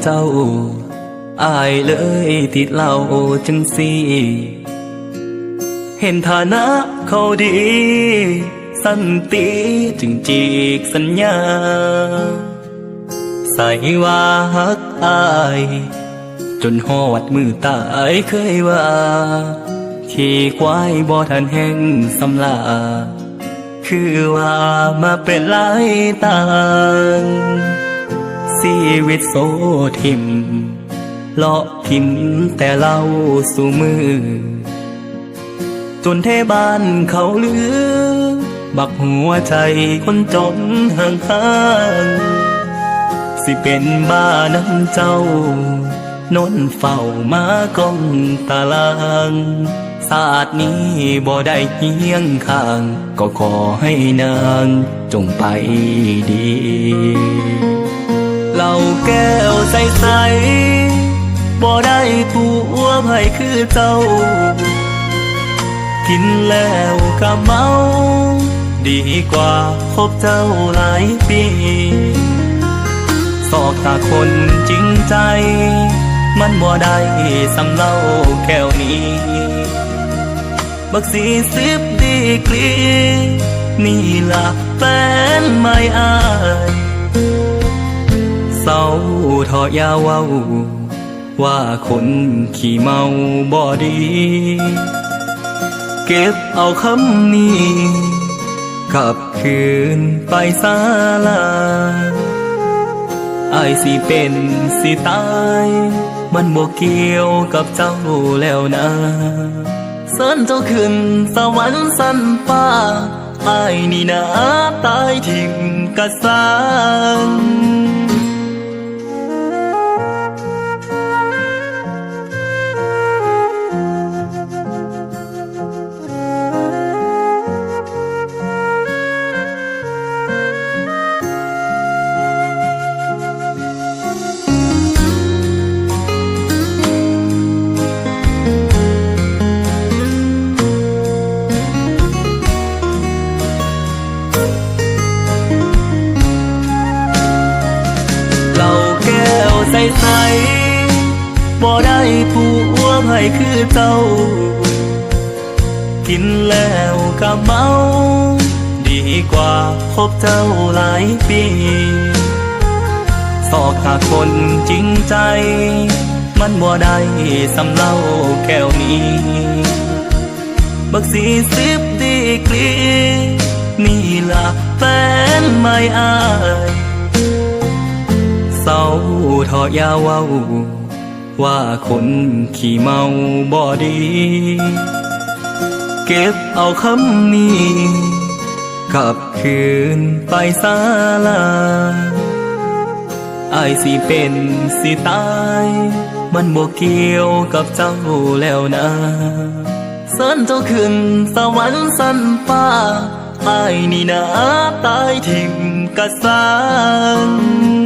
เจ้าอายเลยติดเหล้าจังสิเห็นฐานะเขาดีสันติจึงจีกสัญญาใส่ว่าฮักอายจนหอดมือตายเคยว่าขี่ควายบ่ทันแห่งสำลาคือว่ามาเป็นหลายต่างชีวิตโซทิมเลาะทิมแต่เล่าสู่มือจนเทบ้านเขาลือบักหัวใจคนจนห่างห่างสิเป็นบ้าน้ำเจ้านนเฝ้ามากองตารางศาสตร์นี้บ่ได้เคียงข้างก็ขอให้นางจงไปดีเหล้าแก้วใสๆบ่ได้ตัวไผคือเจ้ากินแล้วก็เมาดีกว่าคบเจ้าหลายปีสอกตาคนจริงใจมันบ่ได้สำเล่าแก้วนี้บัก40 ดีกรีนี่ล่ะแฟนไม่อายเศร้าทอดยาเว้าว่าคนขี้เมาบ่ดีเก็บเอาคำนี้กลับคืนไปศาลาอายสิเป็นสิตายมันบ่เกี่ยวกับเจ้าแล้วนะเสิญเจ้าขึ้นสวรรค์สันฟ้าอายนี่นะตายทิ่มกะสางใสๆบ่ได้ตัวไผคือเจ้ากินแล้วก็เมาดีกว่าคบเจ้าหลายปีสอกหาคนจริงใจมันบ่ได้สำเล่าแก้วนี้บัก40 ดีกรีนี่ล่ะแฟนไม่อายเศร้าทอดยาเว้าว่าคนขี้เมาบ่ดีเก็บเอาคำนี้กลับคืนไปศาลาอายสิเป็นสิตายมันบ่เกี่ยวกับเจ้าแล้วนะเสิญเจ้าขึ้นสวรรค์สันฟ้าอายนี่นะตายทิ่มกะสาง